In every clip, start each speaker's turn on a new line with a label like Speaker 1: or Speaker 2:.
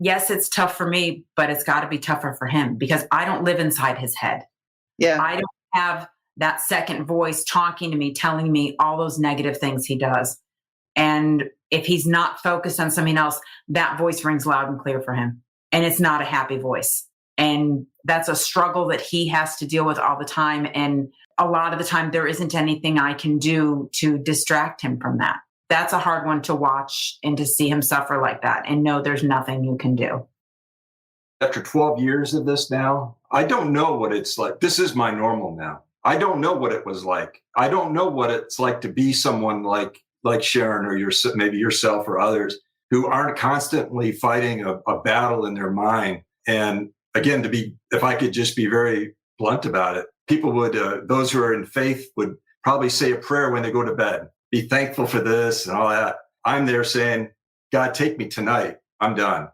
Speaker 1: yes, it's tough for me, but it's got to be tougher for him because I don't live inside his head.
Speaker 2: Yeah.
Speaker 1: I don't have that second voice talking to me, telling me all those negative things he does. And if he's not focused on something else, that voice rings loud and clear for him. And it's not a happy voice. And that's a struggle that he has to deal with all the time. And a lot of the time, there isn't anything I can do to distract him from that. That's a hard one to watch and to see him suffer like that and know there's nothing you can do.
Speaker 3: After 12 years of this now, I don't know what it's like. This is my normal now. I don't know what it was like. I don't know what it's like to be someone like Sharon or maybe yourself or others who aren't constantly fighting a battle in their mind. And again, if I could just be very blunt about it, people would, those who are in faith would probably say a prayer when they go to bed, be thankful for this and all that. I'm there saying, God, take me tonight. I'm done.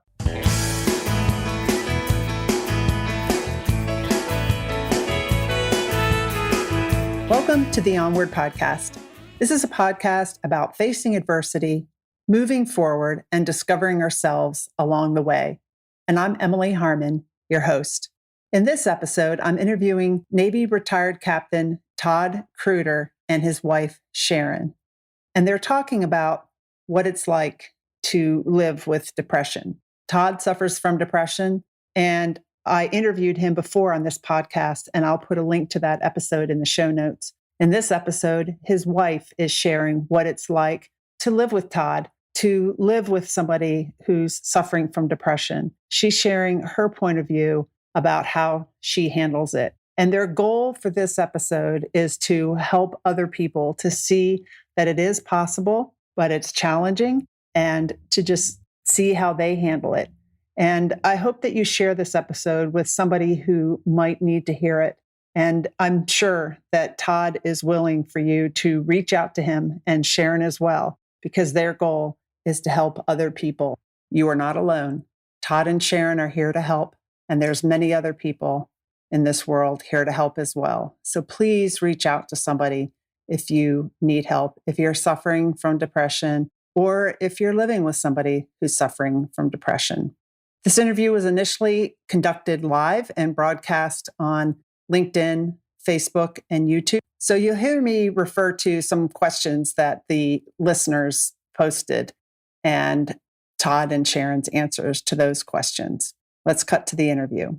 Speaker 2: Welcome to the Onward Podcast. This is a podcast about facing adversity, moving forward, and discovering ourselves along the way. And I'm Emily Harmon, your host. In this episode, I'm interviewing Navy retired Captain Todd Kruder and his wife, Sharon. And they're talking about what it's like to live with depression. Todd suffers from depression, and I interviewed him before on this podcast, and I'll put a link to that episode in the show notes. In this episode, his wife is sharing what it's like to live with Todd, to live with somebody who's suffering from depression. She's sharing her point of view about how she handles it. And their goal for this episode is to help other people to see that it is possible, but it's challenging, and to just see how they handle it. And I hope that you share this episode with somebody who might need to hear it. And I'm sure that Todd is willing for you to reach out to him, and Sharon as well, because their goal is to help other people. You are not alone. Todd and Sharon are here to help, and there's many other people in this world here to help as well. So please reach out to somebody if you need help, if you're suffering from depression, or if you're living with somebody who's suffering from depression. This interview was initially conducted live and broadcast on LinkedIn, Facebook, and YouTube. So you'll hear me refer to some questions that the listeners posted and Todd and Sharon's answers to those questions. Let's cut to the interview.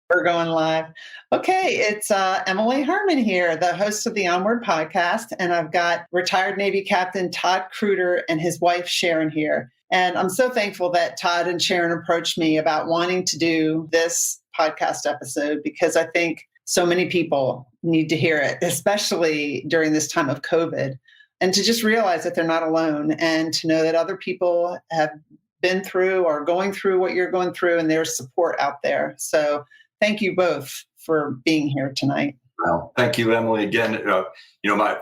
Speaker 2: We're going live. Okay, it's Emily Harmon here, the host of the Onward Podcast, and I've got retired Navy Captain Todd Kruder and his wife Sharon here. And I'm so thankful that Todd and Sharon approached me about wanting to do this podcast episode, because I think so many people need to hear it, especially during this time of COVID, and to just realize that they're not alone, and to know that other people have been through or going through what you're going through, and there's support out there. So thank you both for being here tonight.
Speaker 3: Well, thank you, Emily. Again,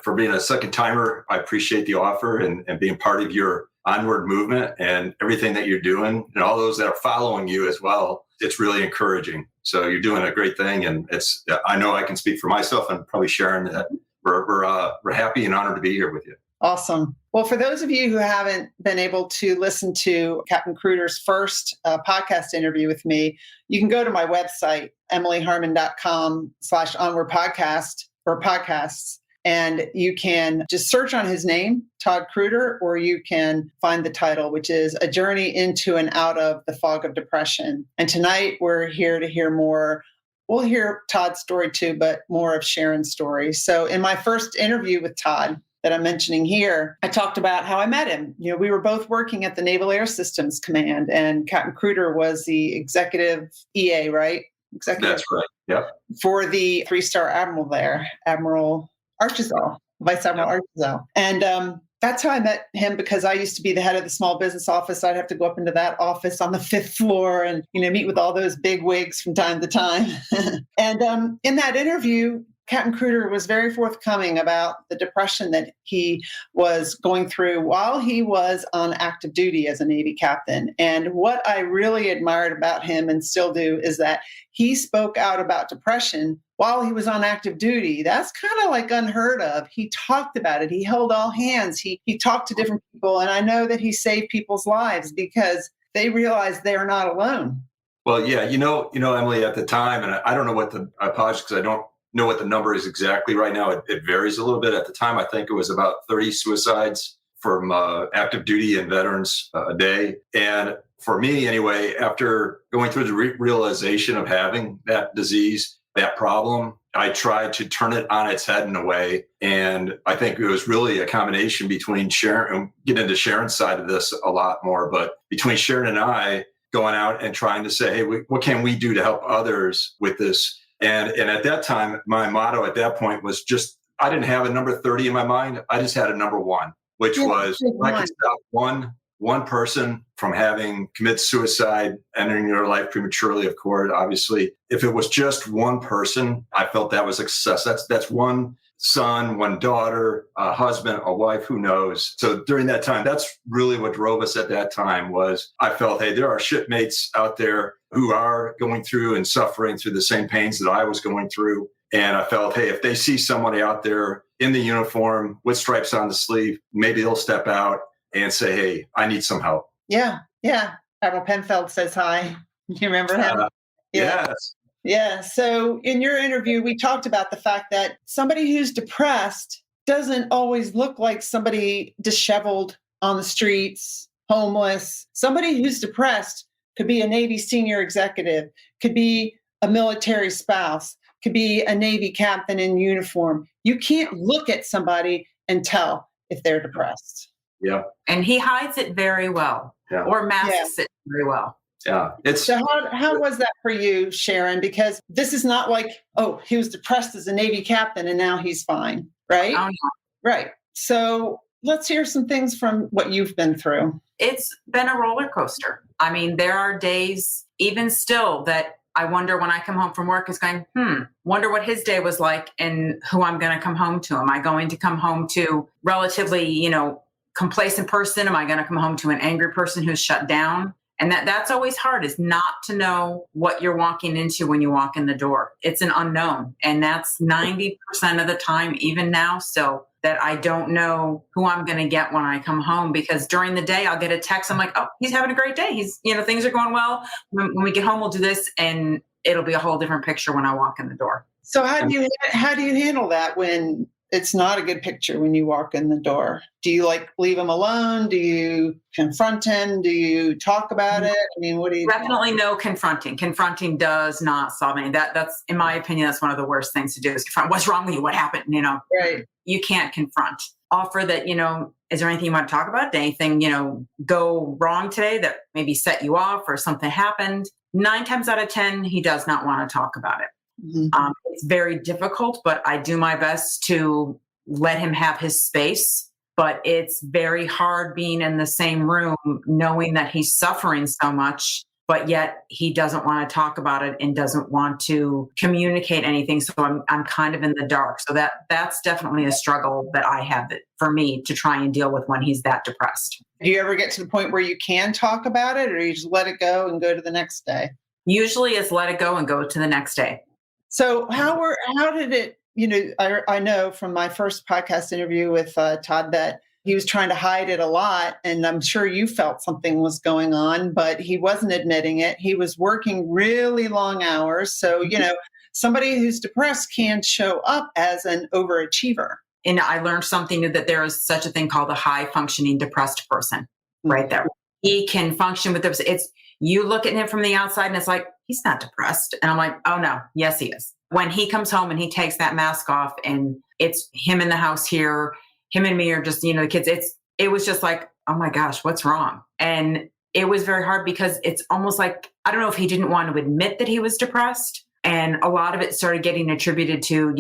Speaker 3: for being a second timer, I appreciate the offer and being part of your Onward movement and everything that you're doing, and all those that are following you as well. It's really encouraging. So you're doing a great thing, and I know I can speak for myself and probably Sharon that we're happy and honored to be here with you.
Speaker 2: Awesome. Well, for those of you who haven't been able to listen to Captain Kruder's first podcast interview with me, you can go to my website, emilyharmon.com/onward podcast or podcasts. And you can just search on his name, Todd Kruder, or you can find the title, which is A Journey into and Out of the Fog of Depression. And tonight we're here to hear more. We'll hear Todd's story too, but more of Sharon's story. So in my first interview with Todd that I'm mentioning here, I talked about how I met him. We were both working at the Naval Air Systems Command, and Captain Kruder was the executive EA, right?
Speaker 3: That's right. Yep.
Speaker 2: For the 3-star admiral there, Admiral Archizal, Vice Admiral Archizal. And that's how I met him, because I used to be the head of the small business office. I'd have to go up into that office on the 5th floor and, meet with all those big wigs from time to time. And in that interview, Captain Kruder was very forthcoming about the depression that he was going through while he was on active duty as a Navy captain. And what I really admired about him, and still do, is that he spoke out about depression while he was on active duty. That's kind of like unheard of. He talked about it. He held all hands. He talked to different people. And I know that he saved people's lives, because they realize they are not alone.
Speaker 3: Well, yeah, Emily, at the time, and I don't know I apologize because I don't know what the number is exactly right now. It varies a little bit. At the time, I think it was about 30 suicides from active duty and veterans a day. And for me, anyway, after going through the realization of having that disease, that problem, I tried to turn it on its head in a way. And I think it was really a combination between Sharon, and get into Sharon's side of this a lot more, but between Sharon and I going out and trying to say, hey, what can we do to help others with this? And at that time, my motto at that point was just, I didn't have a number 30 in my mind. I just had a number 1, which was I could stop one person from having commit suicide, ending their life prematurely, of course, obviously. If it was just one person, I felt that was a success. That's one son, one daughter, a husband, a wife, who knows. So during that time, that's really what drove us at that time was I felt, hey, there are shipmates out there who are going through and suffering through the same pains that I was going through. And I felt, hey, if they see somebody out there in the uniform with stripes on the sleeve, maybe they'll step out and say, hey, I need some help.
Speaker 2: Yeah. Yeah. Admiral Penfeld says hi. You remember him?
Speaker 3: Yes.
Speaker 2: Yeah. So in your interview, we talked about the fact that somebody who's depressed doesn't always look like somebody disheveled on the streets, homeless. Somebody who's depressed could be a Navy senior executive, could be a military spouse, could be a Navy captain in uniform. You can't look at somebody and tell if they're depressed.
Speaker 3: Yeah.
Speaker 1: And he hides it very well, or masks it very well.
Speaker 3: Yeah.
Speaker 2: So how was that for you, Sharon? Because this is not like, oh, he was depressed as a Navy captain and now he's fine, right?
Speaker 1: Oh, no.
Speaker 2: Right. So let's hear some things from what you've been through.
Speaker 1: It's been a roller coaster. I mean, there are days, even still, that I wonder when I come home from work is going, wonder what his day was like and who I'm going to come home to. Am I going to come home to relatively, complacent person? Am I going to come home to an angry person who's shut down? And that's always hard, is not to know what you're walking into when you walk in the door. It's an unknown. And that's 90% of the time, even now, still, that I don't know who I'm going to get when I come home, because during the day I'll get a text. I'm like, oh, he's having a great day. He's, things are going well. When we get home, we'll do this. And it'll be a whole different picture when I walk in the door.
Speaker 2: So how do you handle that when it's not a good picture when you walk in the door? Do you leave him alone? Do you confront him? Do you talk about it? I mean, what do you
Speaker 1: Definitely no confronting. Confronting does not solve anything. That's, in my opinion, that's one of the worst things to do is confront. What's wrong with you? What happened?
Speaker 2: Right.
Speaker 1: You can't confront. Offer that, is there anything you want to talk about? Did anything, go wrong today that maybe set you off or something happened? 9 times out of 10, he does not want to talk about it.
Speaker 2: Mm-hmm.
Speaker 1: It's very difficult, but I do my best to let him have his space. But it's very hard being in the same room, knowing that he's suffering so much, but yet he doesn't want to talk about it and doesn't want to communicate anything. So I'm kind of in the dark. So that's definitely a struggle that I have for me to try and deal with when he's that depressed.
Speaker 2: Do you ever get to the point where you can talk about it, or you just let it go and go to the next day?
Speaker 1: Usually it's let it go and go to the next day.
Speaker 2: So how did it, I know from my first podcast interview with Todd that he was trying to hide it a lot. And I'm sure you felt something was going on, but he wasn't admitting it. He was working really long hours. So, somebody who's depressed can show up as an overachiever.
Speaker 1: And I learned something new, that there is such a thing called a high functioning depressed person, right there. He can function with this. You look at him from the outside and it's like, he's not depressed. And I'm like, oh no, yes, he is. When he comes home and he takes that mask off and it's him in the house here, him and me are just, the kids, it was just like, oh my gosh, what's wrong? And it was very hard because it's almost like, I don't know if he didn't want to admit that he was depressed. And a lot of it started getting attributed to,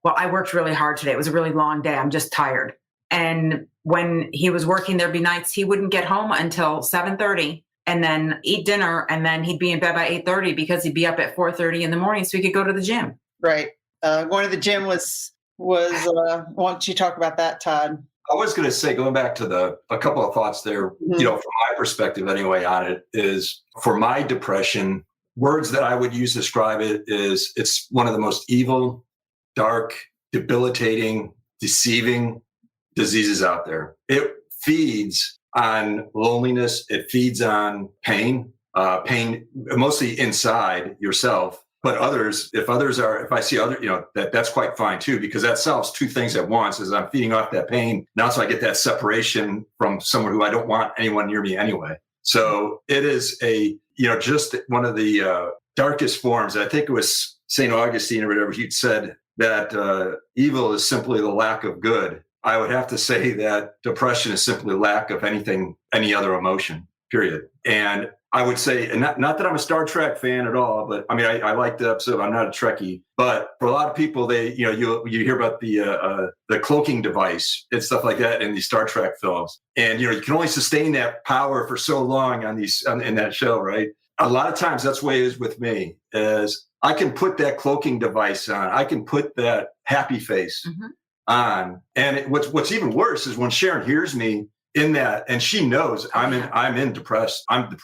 Speaker 1: well, I worked really hard today. It was a really long day. I'm just tired. And when he was working, there'd be nights he wouldn't get home until 7:30 and then eat dinner. And then he'd be in bed by 8:30 because he'd be up at 4:30 in the morning so he could go to the gym.
Speaker 2: Right. Going to the gym was why don't you talk about that, Todd?
Speaker 3: I was going to say, going back to a couple of thoughts there, from my perspective anyway on it, is for my depression, words that I would use to describe it is it's one of the most evil, dark, debilitating, deceiving diseases out there. It feeds on loneliness. It feeds on pain, pain mostly inside yourself. But others, if I see other, that's quite fine too, because that solves two things at once. Is I'm feeding off that pain. Now, so I get that separation from someone who I don't want anyone near me anyway. So it is just one of the darkest forms. I think it was St. Augustine or whatever, he'd said that evil is simply the lack of good. I would have to say that depression is simply lack of any other emotion, period. And I would say, and not that I'm a Star Trek fan at all, but I mean, I like the episode. I'm not a Trekkie, but for a lot of people, you hear about the cloaking device and stuff like that in these Star Trek films, and you can only sustain that power for so long in that show, right? A lot of times, that's the way it is with me. Is I can put that cloaking device on, I can put that happy face on, and what's even worse is when Sharon hears me in that, and she knows I'm depressed. I'm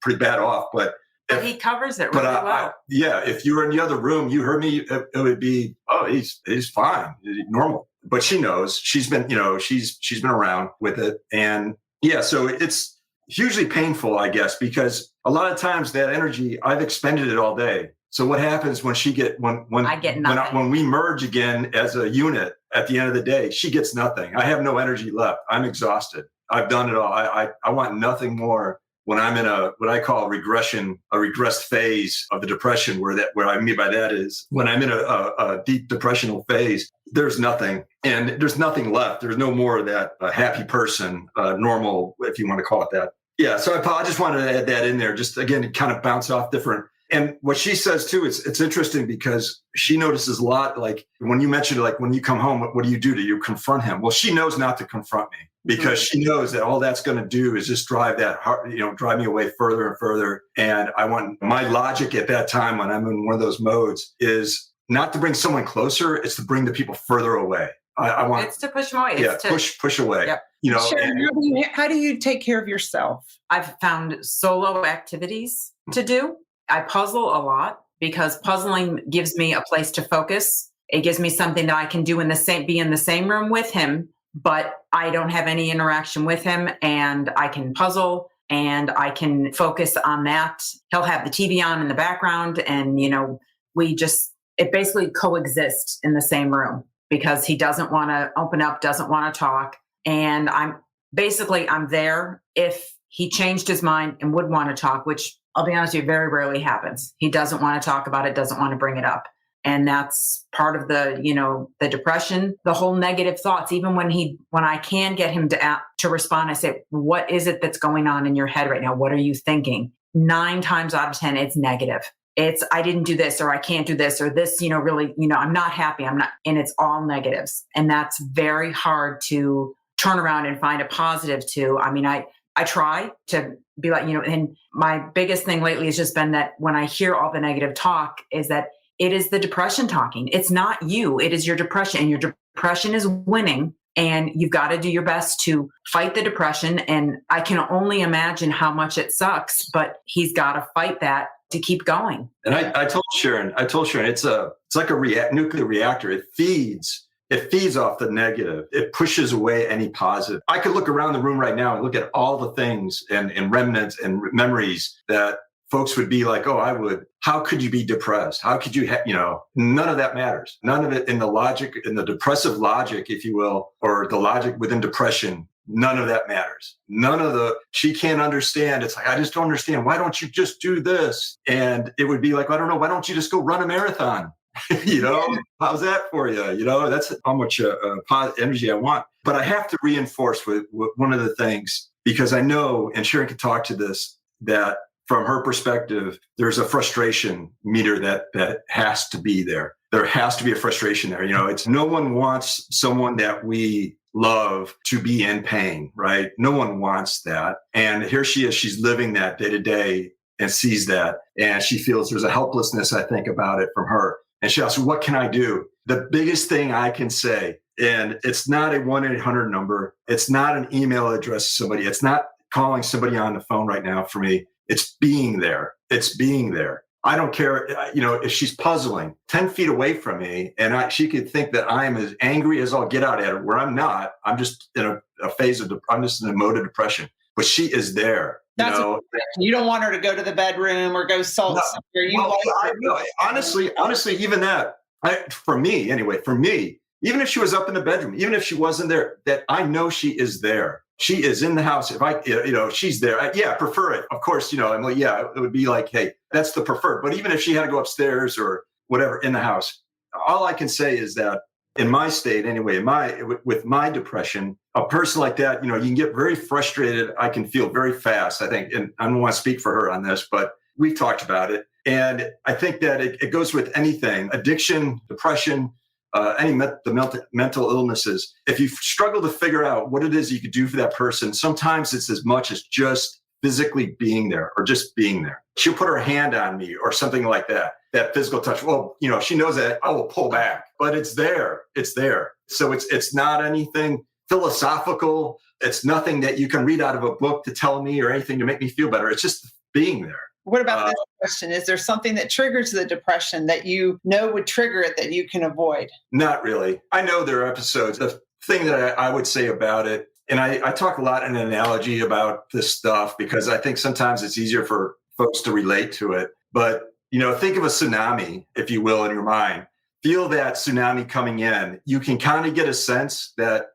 Speaker 3: pretty bad off, but
Speaker 1: he covers it really well.
Speaker 3: If you were in the other room, you heard me, it would be, oh, he's fine, normal. But she knows. She's been been around with it, and so it's hugely painful, I guess, because a lot of times that energy, I've expended it all day. So what happens when I get nothing? When we merge again as a unit at the end of the day, she gets nothing. I have no energy left. I'm exhausted. I've done it all. I want nothing more when I'm in what I call regression, a regressed phase of the depression, where I mean by that is when I'm in a deep depressional phase, there's nothing, and there's nothing left. There's no more of that happy person, normal, if you want to call it that. Yeah. So I just wanted to add that in there, just again, to kind of bounce off different. And what she says too, it's interesting because she notices a lot, like when you mentioned, like when you come home, what do you do? Do you confront him? Well, she knows not to confront me because she knows that all that's going to do is just drive me away further and further. And I want my logic at that time when I'm in one of those modes is not to bring someone closer. It's to bring the people further away. I want it's
Speaker 1: to push them away.
Speaker 3: Push away.
Speaker 1: Yep.
Speaker 2: Sharon, how do you take care of yourself?
Speaker 1: I've found solo activities to do. I puzzle a lot because puzzling gives me a place to focus. It gives me something that I can do be in the same room with him, but I don't have any interaction with him, and I can puzzle and I can focus on that. He'll have the TV on in the background, and it basically coexists in the same room because he doesn't want to open up, doesn't want to talk. And I'm there if he changed his mind and would want to talk, which I'll be honest with you, very rarely happens. He doesn't want to talk about it, doesn't want to bring it up. And that's part of the depression, the whole negative thoughts. Even when I can get him to respond, I say, what is it that's going on in your head right now? What are you thinking? 9 times out of 10, it's negative. It's, I didn't do this, or I can't do this, or this, really, I'm not happy. I'm not, and it's all negatives. And that's very hard to turn around and find a positive to. I mean, I try to be like, and my biggest thing lately has just been that when I hear all the negative talk is that it is the depression talking. It's not you. It is your depression, and your depression is winning, and you've got to do your best to fight the depression. And I can only imagine how much it sucks, but he's got to fight that to keep going.
Speaker 3: And I told Sharon, it's like a nuclear reactor. It feeds off the negative. It pushes away any positive. I could look around the room right now and look at all the things and remnants and memories that folks would be like, how could you be depressed? How could you none of that matters. None of it in the logic, in the depressive logic, if you will, or the logic within depression, none of that matters. She can't understand. It's like, I just don't understand. Why don't you just do this? And it would be like, I don't know. Why don't you just go run a marathon? How's that for you? That's how much energy I want. But I have to reinforce with one of the things, because I know, and Sharon can talk to this, that from her perspective, there's a frustration meter that has to be there. There has to be a frustration there. It's no one wants someone that we love to be in pain, right? No one wants that. And here she is, she's living that day to day and sees that. And she feels there's a helplessness, I think, about it from her. And she asks, what can I do? The biggest thing I can say, and it's not a 1-800 number. It's not an email address to somebody. It's not calling somebody on the phone right now for me. It's being there. It's being there. I don't care, if she's puzzling 10 feet away from me and she could think that I'm as angry as I'll get out at her, where I'm not. I'm just in a phase I'm just in a mode of depression, but she is there.
Speaker 2: You don't want her to go to the bedroom or go salt somewhere.
Speaker 3: Honestly, even that, for me, even if she was up in the bedroom, even if she wasn't there, that I know she is there. She is in the house. If she's there. I prefer it. Of course, I'm like, it would be like, hey, that's the preferred. But even if she had to go upstairs or whatever in the house, all I can say is that in my state, anyway, with my depression, a person like that, you can get very frustrated. I can feel very fast, I think, and I don't want to speak for her on this, but we've talked about it. And I think that it goes with anything, addiction, depression, the mental illnesses. If you struggle to figure out what it is you could do for that person, sometimes it's as much as just physically being there or just being there. She'll put her hand on me or something like that, that physical touch. Well, she knows that I will pull back, but it's there. It's there. So it's not anything philosophical. It's nothing that you can read out of a book to tell me or anything to make me feel better. It's just being there.
Speaker 2: What about this question? Is there something that triggers the depression that would trigger it that you can avoid?
Speaker 3: Not really. I know there are episodes. The thing that I would say about it, and I talk a lot in an analogy about this stuff because I think sometimes it's easier for folks to relate to it. But, think of a tsunami, if you will, in your mind. Feel that tsunami coming in. You can kind of get a sense that,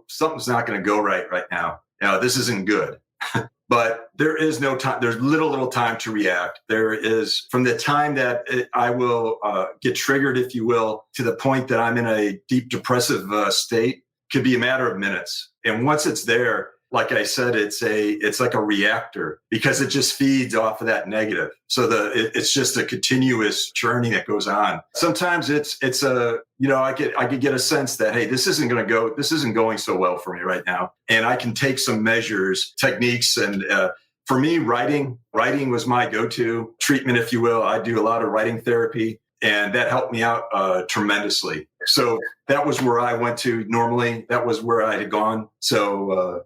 Speaker 3: something's not going to go right now. This isn't good. But there is no time. There's little time to react. There is, from the time that I will get triggered, if you will, to the point that I'm in a deep depressive state, could be a matter of minutes. And once it's there, like I said, it's like a reactor because it just feeds off of that negative. So it's just a continuous churning that goes on. Sometimes I could get a sense that, hey, this isn't going so well for me right now. And I can take some measures, techniques. And for me, writing was my go-to treatment, if you will. I do a lot of writing therapy. And that helped me out tremendously. So that was where I went to normally. That was where I had gone. So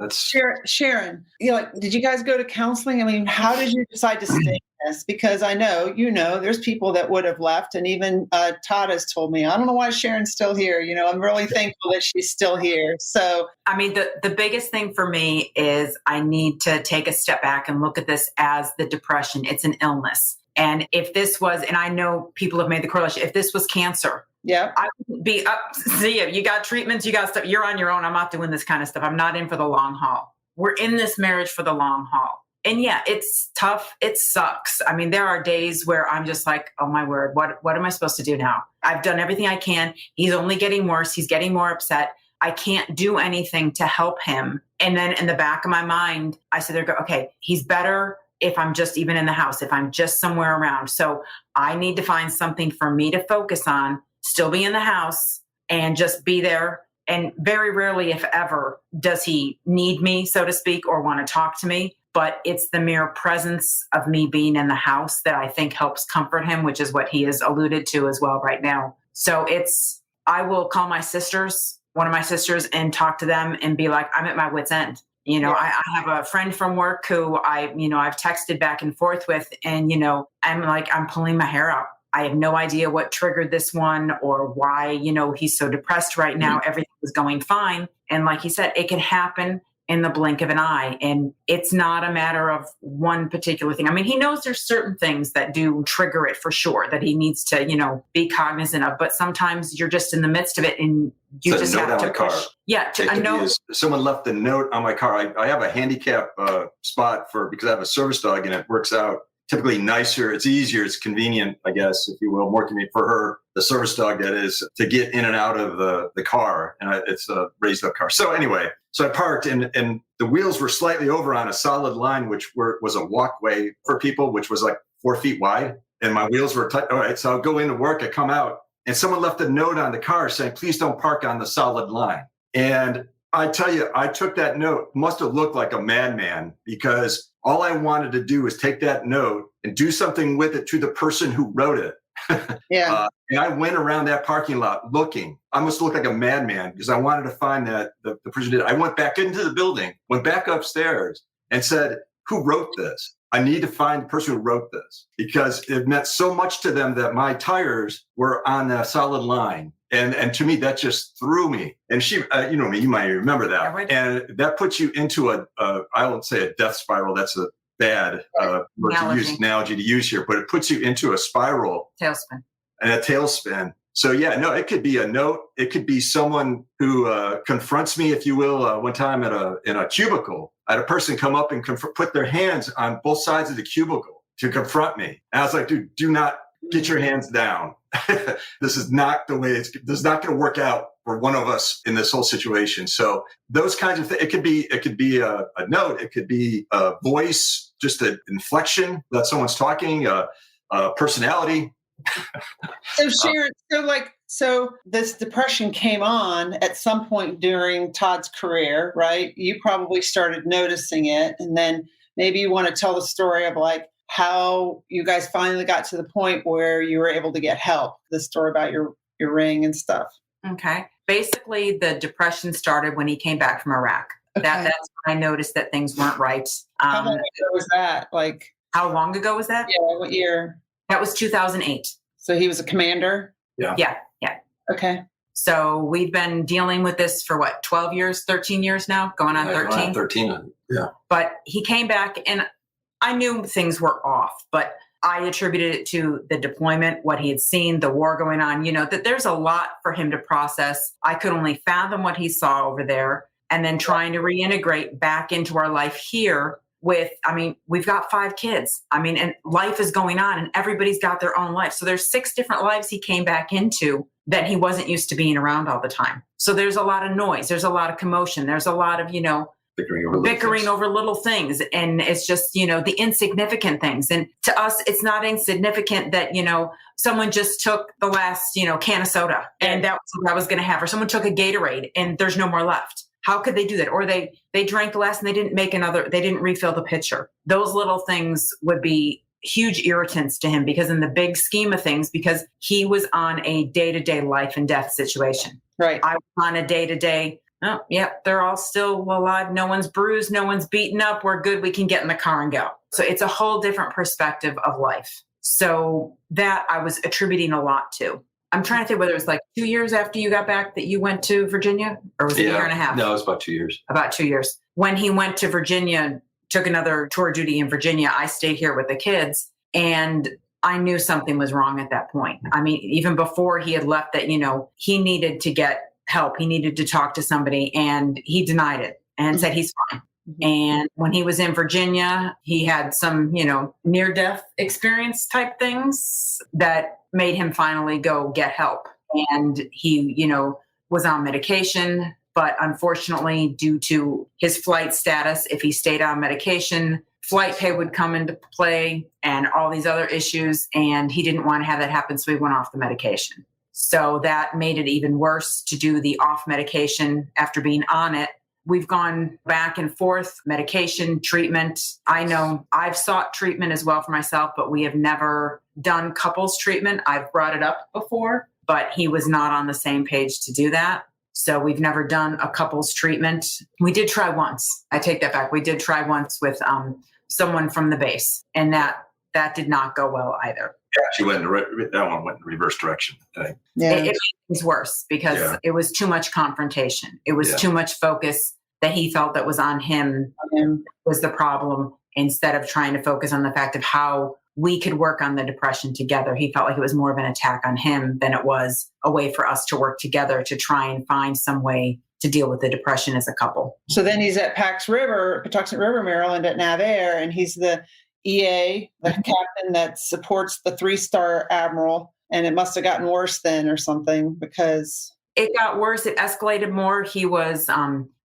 Speaker 3: that's
Speaker 2: Sharon. Did you guys go to counseling? I mean, how did you decide to stay in this? Because I know there's people that would have left, and even Todd has told me, I don't know why Sharon's still here. I'm really thankful that she's still here. So
Speaker 1: I mean, the biggest thing for me is I need to take a step back and look at this as the depression. It's an illness. And if this was, and I know people have made the correlation, if this was cancer, I would be up. See you got treatments, you got stuff. You're on your own. I'm not doing this kind of stuff. I'm not in for the long haul. We're in this marriage for the long haul. And it's tough. It sucks. I mean, there are days where I'm just like, oh my word, what am I supposed to do now? I've done everything I can. He's only getting worse. He's getting more upset. I can't do anything to help him. And then in the back of my mind, I sit there and go, okay, he's better if I'm just even in the house, if I'm just somewhere around. So I need to find something for me to focus on, still be in the house and just be there. And very rarely, if ever, does he need me, so to speak, or want to talk to me. But it's the mere presence of me being in the house that I think helps comfort him, which is what he has alluded to as well right now. So I will call one of my sisters and talk to them and be like, I'm at my wit's end. I have a friend from work who I've texted back and forth with, and, I'm pulling my hair out. I have no idea what triggered this one or why, he's so depressed right now. Everything was going fine. And like he said, it can happen in the blink of an eye. And it's not a matter of one particular thing. I mean, he knows there's certain things that do trigger it for sure that he needs to, be cognizant of. But sometimes you're just in the midst of it and you just have to push. Yeah, a note.
Speaker 3: Someone left a note on my car. I have a handicap spot because I have a service dog and it works out typically nicer. It's easier. It's convenient, I guess, if you will, more convenient for her, the service dog that is, to get in and out of the car. And it's a raised up car. So anyway, I parked and the wheels were slightly over on a solid line, which was a walkway for people, which was like 4 feet wide. And my wheels were tight. All right. So I'll go into work. I come out and someone left a note on the car saying, please don't park on the solid line. And I tell you, I took that note, must have looked like a madman, because all I wanted to do was take that note and do something with it to the person who wrote it.
Speaker 2: Yeah.
Speaker 3: And I went around that parking lot looking. I must look like a madman because I wanted to find that the person did. I went back into the building, went back upstairs and said, who wrote this? I need to find the person who wrote this because it meant so much to them that my tires were on a solid line. And to me, that just threw me. And she, you know me, you might remember that.
Speaker 1: Yeah, right.
Speaker 3: And that puts you into I won't say a death spiral. That's a bad analogy to use here, but it puts you into a spiral.
Speaker 1: Tailspin.
Speaker 3: And a tailspin. So yeah, no, it could be a note. It could be someone who confronts me, if you will. One time in a cubicle, I had a person come up and put their hands on both sides of the cubicle to confront me. And I was like, dude, do not get your hands down. This is not the way this is not going to work out for one of us in this whole situation. So those kinds of things, it could be a note. It could be a voice, just an inflection that someone's talking, a personality.
Speaker 2: So Sharon, so this depression came on at some point during Todd's career, right? You probably started noticing it. And then maybe you want to tell the story of like how you guys finally got to the point where you were able to get help, the story about your ring and stuff.
Speaker 1: Okay. Basically, the depression started when he came back from Iraq.
Speaker 2: Okay.
Speaker 1: That's when I noticed that things weren't right.
Speaker 2: How long ago was that? Like,
Speaker 1: how long ago was that?
Speaker 2: Yeah, what year?
Speaker 1: That was 2008.
Speaker 2: So he was a commander?
Speaker 3: Yeah.
Speaker 2: Okay.
Speaker 1: So we've been dealing with this for 12 years, 13 years now, going on 13.
Speaker 3: Going on 13, yeah.
Speaker 1: But he came back and I knew things were off, but I attributed it to the deployment, what he had seen, the war going on, that there's a lot for him to process. I could only fathom what he saw over there and then trying to reintegrate back into our life here we've got 5 kids. And life is going on and everybody's got their own life. So there's 6 different lives he came back into that he wasn't used to being around all the time. So there's a lot of noise. There's a lot of commotion. There's a lot of, bickering over little things. And it's just, the insignificant things. And to us, it's not insignificant that, someone just took the last, can of soda and that was what I was going to have, or someone took a Gatorade and there's no more left. How could they do that? Or they drank less and they didn't refill the pitcher. Those little things would be huge irritants to him because in the big scheme of things, because he was on a day-to-day life and death situation.
Speaker 2: Right.
Speaker 1: I was on a day-to-day, oh, yeah, they're all still alive. No one's bruised. No one's beaten up. We're good. We can get in the car and go. So it's a whole different perspective of life. So that I was attributing a lot to. I'm trying to think whether it was 2 years after you got back that you went to Virginia, or was it a year and a half?
Speaker 3: No, it was about 2 years. About
Speaker 1: 2 years. When he went to Virginia, took another tour of duty in Virginia, I stayed here with the kids, and I knew something was wrong at that point. Even before he had left, that, he needed to get help. He needed to talk to somebody, and he denied it and said he's fine. Mm-hmm. And when he was in Virginia, he had some, near-death experience type things that made him finally go get help. And he, was on medication, but unfortunately, due to his flight status, if he stayed on medication, flight pay would come into play and all these other issues. And he didn't want to have that happen. So he went off the medication. So that made it even worse to do the off medication after being on it. We've gone back and forth, medication, treatment. I know I've sought treatment as well for myself, but we have never done couples treatment. I've brought it up before, but he was not on the same page to do that. So we've never done a couples treatment. We did try once. I take that back. We did try once with someone from the base, and that did not go well either.
Speaker 3: Actually, that one went in reverse direction.
Speaker 1: It made things worse because it was too much confrontation. It was too much focus that he felt that was on him was the problem, instead of trying to focus on the fact of how we could work on the depression together. He felt like it was more of an attack on him than it was a way for us to work together to try and find some way to deal with the depression as a couple.
Speaker 2: So then he's at Patuxent River, Maryland at NavAir, and he's the EA, the captain that supports the 3-star admiral. And it must have gotten worse then or something, because
Speaker 1: it got worse. It escalated more. He was,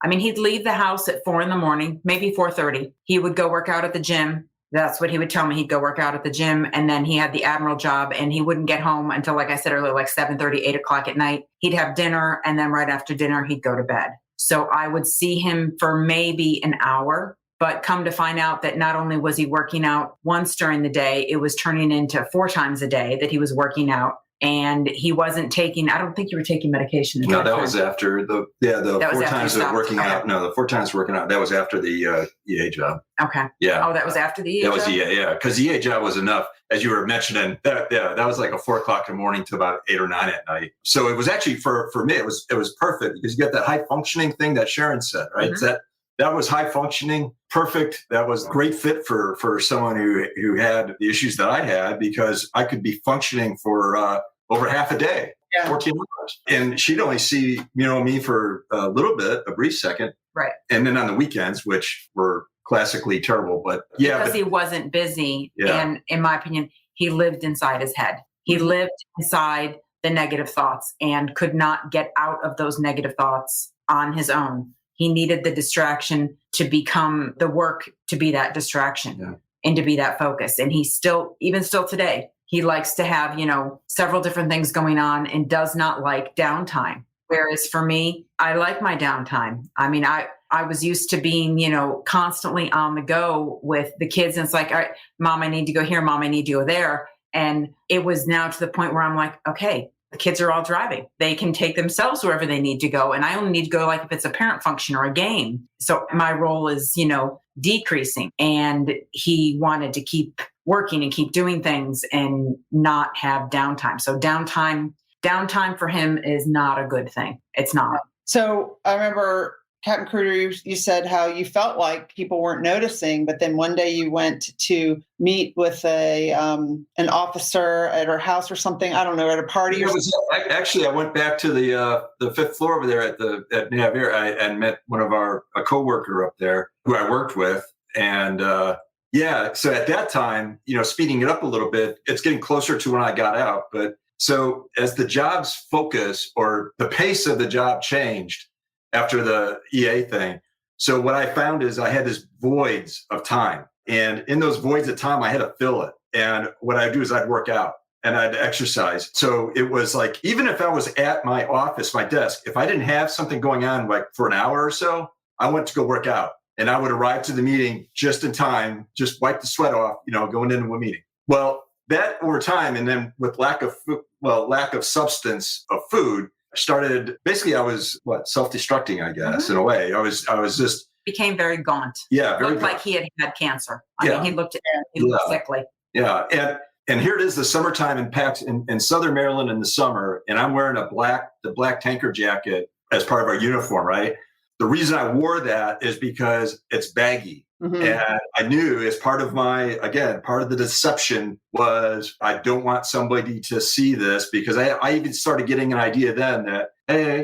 Speaker 1: he'd leave the house at 4 a.m, maybe 4:30. He would go work out at the gym. That's what he would tell me. He'd go work out at the gym. And then he had the admiral job and he wouldn't get home until, like I said earlier, 7:30, 8 o'clock at night. He'd have dinner. And then right after dinner, he'd go to bed. So I would see him for maybe an hour. But come to find out that not only was he working out once during the day, it was turning into 4 times a day that he was working out. And he wasn't taking, I don't think you were taking medication.
Speaker 3: No, that was after the four times of working out. No, the 4 times working out, that was after the EA job.
Speaker 1: Okay.
Speaker 3: Yeah.
Speaker 1: Oh, that was after the EA
Speaker 3: job?
Speaker 1: That was
Speaker 3: EA, yeah. Because the EA job was enough, as you were mentioning, that was like a 4 o'clock in the morning to about 8 or 9 at night. So it was actually, for me, it was perfect, because you get that high functioning thing that Sharon said, right? Mm-hmm. That was high functioning, perfect. That was a great fit for someone who had the issues that I had, because I could be functioning for over half a day, 14 hours. And she'd only see, me for a little bit, a brief second.
Speaker 1: Right.
Speaker 3: And then on the weekends, which were classically terrible, but
Speaker 1: because he wasn't busy. Yeah. And in my opinion, he lived inside his head. He lived inside the negative thoughts and could not get out of those negative thoughts on his own. He needed the distraction to become the work, to be that distraction and to be that focus. And even still today, he likes to have, several different things going on and does not like downtime. Whereas for me, I like my downtime. I mean, I was used to being, constantly on the go with the kids. And it's like, all right, Mom, I need to go here. Mom, I need to go there. And it was now to the point where I'm like, okay, the kids are all driving. They can take themselves wherever they need to go. And I only need to go like if it's a parent function or a game. So my role is, decreasing. And he wanted to keep working and keep doing things and not have downtime. So downtime for him is not a good thing. It's not.
Speaker 2: So I remember, Captain Kruder, you said how you felt like people weren't noticing, but then one day you went to meet with an officer at her house or something. I don't know, at a party.
Speaker 3: I went back to the fifth floor over there at Nav Air and met one of a coworker up there who I worked with, and so at that time, speeding it up a little bit, it's getting closer to when I got out, but. So as the job's focus or the pace of the job changed after the EA thing, so what I found is I had these voids of time. And in those voids of time, I had to fill it. And what I'd do is I'd work out and I'd exercise. So it was like, even if I was at my office, my desk, if I didn't have something going on like for an hour or so, I went to go work out. And I would arrive to the meeting just in time, just wipe the sweat off, going into a meeting. Well, that over time, and then with lack of substance of food, started, basically I was self-destructing, I guess, in a way. I was just
Speaker 1: became very gaunt.
Speaker 3: Yeah, very
Speaker 1: looked
Speaker 3: gaunt.
Speaker 1: Like he had cancer. I mean, he looked sickly.
Speaker 3: Yeah, and here it is, the summertime in Southern Maryland in the summer, and I'm wearing the black tanker jacket as part of our uniform, right? The reason I wore that is because it's baggy. Mm-hmm. And I knew as part of the deception was I don't want somebody to see this, because I even started getting an idea then that, hey,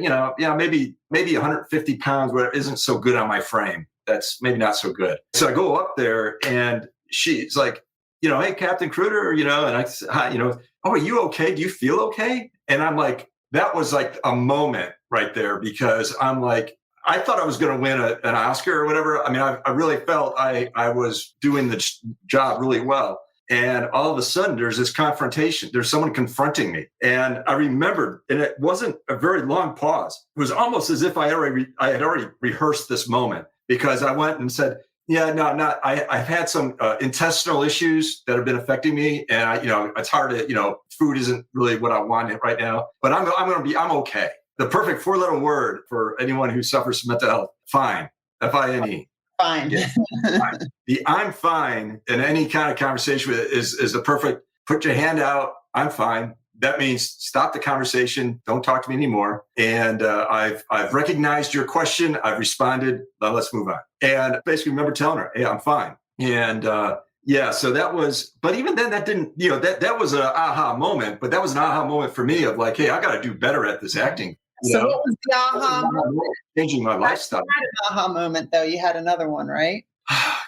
Speaker 3: maybe 150 pounds, whatever, isn't so good on my frame. That's maybe not so good. So I go up there and she's like, hey, Captain Kruder, and I said, hi, oh, are you okay? Do you feel okay? And I'm like, that was like a moment right there, because I'm like, I thought I was going to win an Oscar or whatever. I mean, I really felt I was doing the job really well. And all of a sudden, there's this confrontation. There's someone confronting me. And I remembered, and it wasn't a very long pause. It was almost as if I had already rehearsed this moment, because I went and said, I've had some intestinal issues that have been affecting me. And, it's hard to, food isn't really what I want right now. But I'm okay. The perfect 4-letter word for anyone who suffers from mental health: fine. F-I-N-E.
Speaker 2: Fine.
Speaker 3: Yeah, fine. The I'm fine in any kind of conversation is the perfect, put your hand out, I'm fine. That means stop the conversation, don't talk to me anymore. And I've recognized your question, I've responded, now let's move on. And basically remember telling her, hey, I'm fine. And so that was, but even then that didn't, that was an aha moment, but that was an aha moment for me of like, hey, I got to do better at this acting.
Speaker 2: So what was the aha moment?
Speaker 3: Changing my lifestyle.
Speaker 2: You had an aha moment, though. You had another one, right?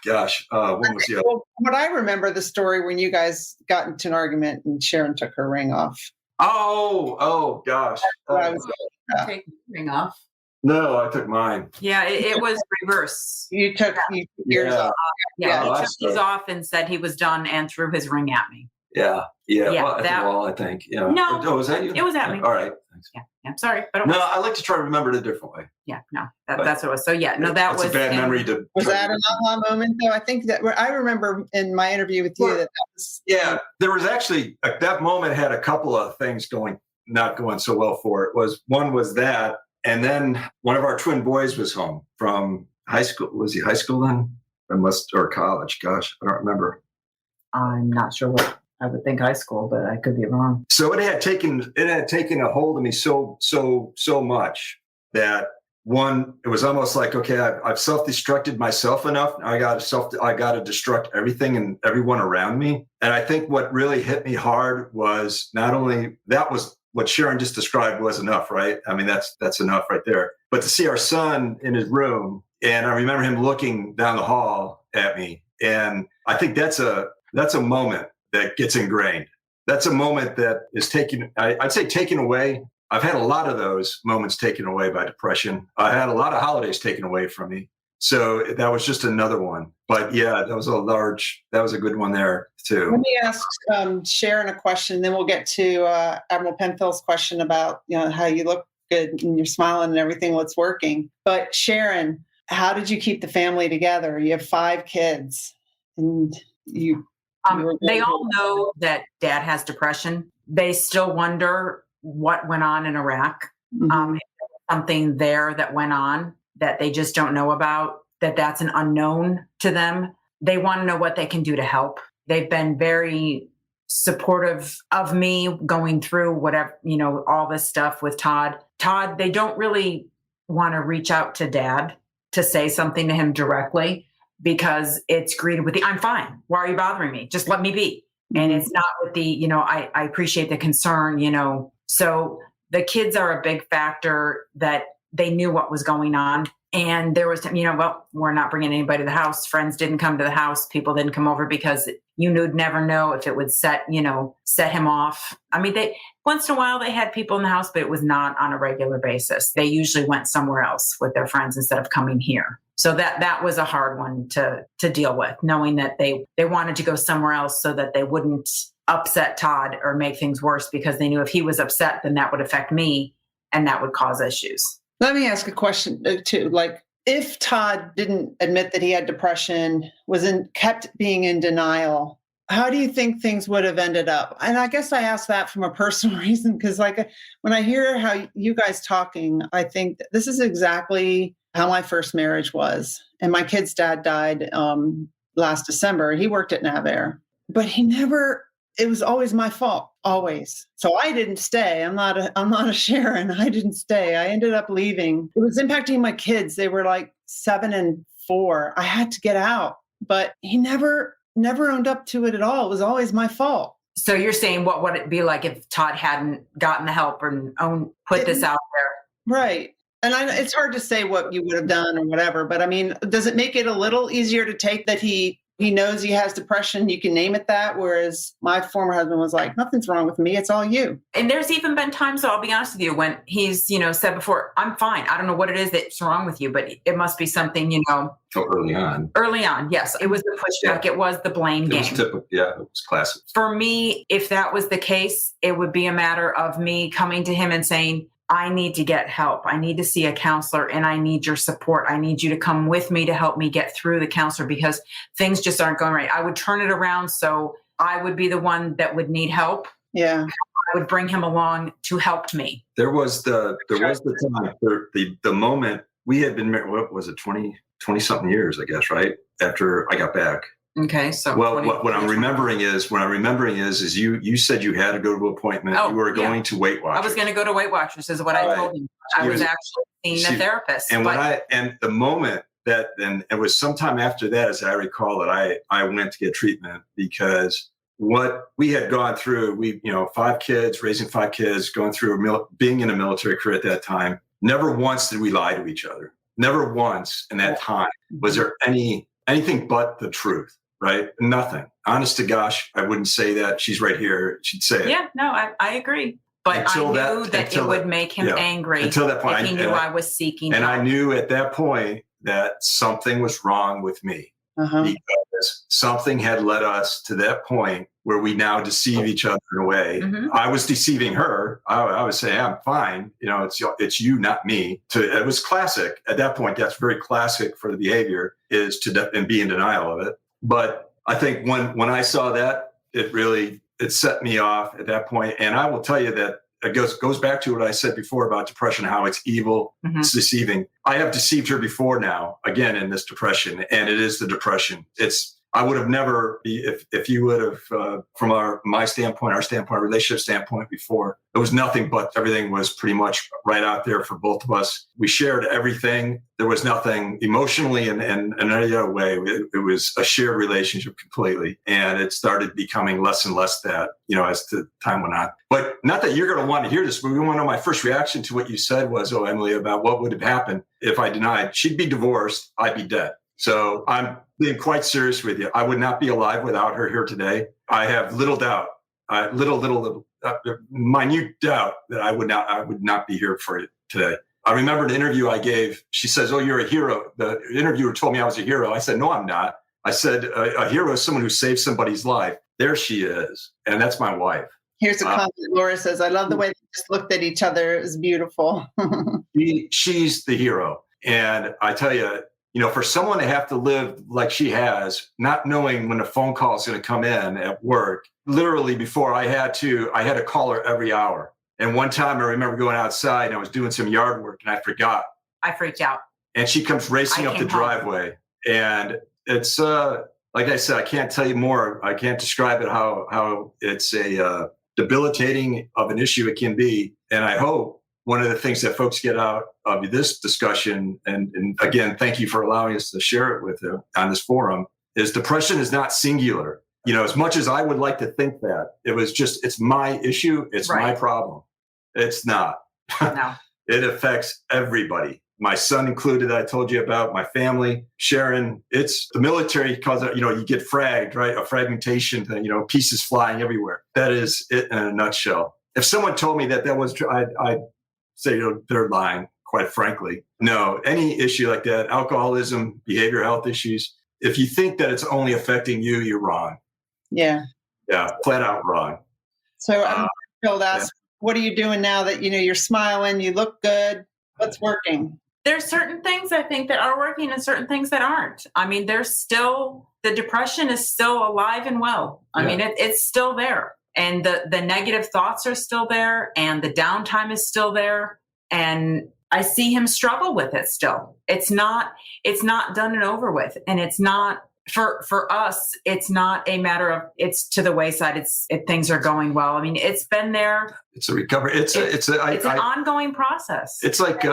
Speaker 3: Gosh, what was the other?
Speaker 2: Well, what I remember the story when you guys got into an argument and Sharon took her ring off.
Speaker 3: Oh gosh.
Speaker 1: Take the ring off.
Speaker 3: No, I took mine.
Speaker 1: Yeah, it was reverse.
Speaker 2: You took yours off.
Speaker 1: Yeah, he took his off and said he was done and threw his ring at me.
Speaker 3: Yeah.
Speaker 1: Yeah,
Speaker 3: Well, at the wall, I think. Yeah.
Speaker 1: No,
Speaker 3: Oh, was that you?
Speaker 1: it was at me.
Speaker 3: All right. Thanks.
Speaker 1: Yeah, sorry, but it
Speaker 3: No,
Speaker 1: was.
Speaker 3: I like to try to remember it a different way.
Speaker 1: Yeah, no, that's what it was. So yeah, no,
Speaker 3: That's a bad memory to.
Speaker 2: Was that an aha moment though? I think that I remember in my interview with you that was.
Speaker 3: Yeah, there was actually that moment had a couple of things not going so well for it. One was that, and then one of our twin boys was home from high school. Was he high school then? Or college? Gosh, I don't remember.
Speaker 1: I'm not sure what I would think high school, but I could be wrong.
Speaker 3: So it had taken a hold of me so much that it was almost like, okay, I've self-destructed myself enough. I got to destruct everything and everyone around me. And I think what really hit me hard was not only that was what Sharon just described was enough, right? I mean, that's enough right there. But to see our son in his room, and I remember him looking down the hall at me, and I think that's a moment that gets ingrained. That's a moment that is I'd say taken away. I've had a lot of those moments taken away by depression. I had a lot of holidays taken away from me. So that was just another one. But yeah, that was a good one there too.
Speaker 2: Let me ask Sharon a question, then we'll get to Admiral Penfield's question about, how you look good and you're smiling and everything, what's working. But Sharon, how did you keep the family together? You have 5 kids and
Speaker 1: they all know that Dad has depression. They still wonder what went on in Iraq.
Speaker 2: Mm-hmm.
Speaker 1: Something there that went on that they just don't know about, that's an unknown to them. They want to know what they can do to help. They've been very supportive of me going through whatever, all this stuff with Todd. Todd, they don't really want to reach out to Dad to say something to him directly because it's greeted with I'm fine. Why are you bothering me? Just let me be. Mm-hmm. And it's not with I appreciate the concern, So the kids are a big factor that they knew what was going on. And there was, we're not bringing anybody to the house. Friends didn't come to the house. People didn't come over because you would never know if it would set him off. I mean, once in a while they had people in the house, but it was not on a regular basis. They usually went somewhere else with their friends instead of coming here. So that was a hard one to deal with, knowing that they wanted to go somewhere else so that they wouldn't upset Todd or make things worse, because they knew if he was upset, then that would affect me and that would cause issues.
Speaker 2: Let me ask a question too. Like, if Todd didn't admit that he had depression, kept being in denial, how do you think things would have ended up? And I guess I ask that from a personal reason, because when I hear how you guys talking, I think this is exactly how my first marriage was. And my kid's dad died last December. He worked at Navair, but it was always my fault, always. So I didn't stay. I'm not a Sharon. I didn't stay. I ended up leaving. It was impacting my kids. They were like 7 and 4. I had to get out, but he never owned up to it at all. It was always my fault.
Speaker 1: So you're saying, what would it be like if Todd hadn't gotten the help or put this out there?
Speaker 2: Right. And it's hard to say what you would have done or whatever, but I mean, does it make it a little easier to take that he knows he has depression, you can name it that, whereas my former husband was like, nothing's wrong with me, it's all you.
Speaker 1: And there's even been times, so I'll be honest with you, when he's, said before, I'm fine. I don't know what it is that's wrong with you, but it must be something,
Speaker 3: early on.
Speaker 1: Early on, yes. It was the pushback. Yeah. It was the blame game.
Speaker 3: It was typical. Yeah, it was classic.
Speaker 1: For me, if that was the case, it would be a matter of me coming to him and saying, I need to get help. I need to see a counselor and I need your support. I need you to come with me to help me get through the counselor because things just aren't going right. I would turn it around so I would be the one that would need help.
Speaker 2: Yeah.
Speaker 1: I would bring him along to help me.
Speaker 3: There was the time, the moment we had been married, what was it, 20 something years, I guess, right? After I got back.
Speaker 1: Okay, so
Speaker 3: what I'm remembering is you said you had to go to an appointment. You were going to Weight Watchers.
Speaker 1: I was going to go to Weight Watchers, is what I told him. I was actually seeing a therapist.
Speaker 3: And the moment that, and it was sometime after that, as I recall, that I went to get treatment because what we had gone through, 5 kids, raising 5 kids, going through being in a military career at that time. Never once did we lie to each other. Never once in that time was there anything but the truth. Right? Nothing. Honest to gosh, I wouldn't say that. She's right here. She'd say it.
Speaker 1: Yeah, no, I agree. But I knew that it would make him angry
Speaker 3: until that point.
Speaker 1: If he knew I was seeking
Speaker 3: and
Speaker 1: help.
Speaker 3: I knew at that point that something was wrong with me.
Speaker 2: Uh-huh.
Speaker 3: is something had led us to that point where we now deceive each other in a way.
Speaker 1: Mhm.
Speaker 3: I was deceiving her. I would say, I'm fine. It's you, not me. It was classic. At that point, that's very classic for the behavior, is and be in denial of it. But I think when I saw that, it set me off at that point. And I will tell you that it goes back to what I said before about depression, how it's evil, it's deceiving. I have deceived her before now, again, in this depression, and it is the depression. I would have never, if you would have, from my standpoint, our standpoint, our relationship standpoint before, it was nothing but everything was pretty much right out there for both of us. We shared everything. There was nothing emotionally and in any other way. It was a shared relationship completely. And it started becoming less and less that, as the time went on. But not that you're going to want to hear this, but we want to know my first reaction to what you said was, Emily, about what would have happened if I denied. She'd be divorced. I'd be dead. So I'm being quite serious with you. I would not be alive without her here today. I have little doubt, minute doubt that I would not be here for it today. I remember an interview I gave. She says, "Oh, you're a hero." The interviewer told me I was a hero. I said, "No, I'm not." I said, "A hero is someone who saves somebody's life." There she is, and that's my wife.
Speaker 2: Here's a comment. Laura says, "I love the way they just looked at each other. It was beautiful."
Speaker 3: She's the hero, and I tell you. For someone to have to live like she has, not knowing when a phone call is going to come in at work, literally before I had to call her every hour. And one time I remember going outside and I was doing some yard work and I forgot.
Speaker 1: I freaked out.
Speaker 3: And she comes racing up the driveway. And it's, like I said, I can't tell you more. I can't describe it how it's a debilitating of an issue it can be. And I hope one of the things that folks get out of this discussion, and again, thank you for allowing us to share it with you on this forum, is depression is not singular. As much as I would like to think that, it's my issue, it's my problem. It's not.
Speaker 1: No.
Speaker 3: It affects everybody. My son included, I told you about, my family. Sharon, it's the military cause, you get fragged, right? A fragmentation thing, pieces flying everywhere. That is it in a nutshell. If someone told me that was true, I'd say they're lying, quite frankly. No, any issue like that, alcoholism, behavioral health issues, if you think that it's only affecting you, you're wrong.
Speaker 2: Yeah.
Speaker 3: Yeah, flat out wrong.
Speaker 2: So Phil asked, what are you doing now that, you're smiling, you look good? What's working?
Speaker 1: There's certain things I think that are working and certain things that aren't. I mean, the depression is still alive and well. I mean, it's still there. And the negative thoughts are still there, and the downtime is still there. And I see him struggle with it still. It's not done and over with. And it's not for us, it's not a matter of it's to the wayside. Things are going well. I mean, it's been there.
Speaker 3: It's a recovery. It's an
Speaker 1: ongoing process.
Speaker 3: It's like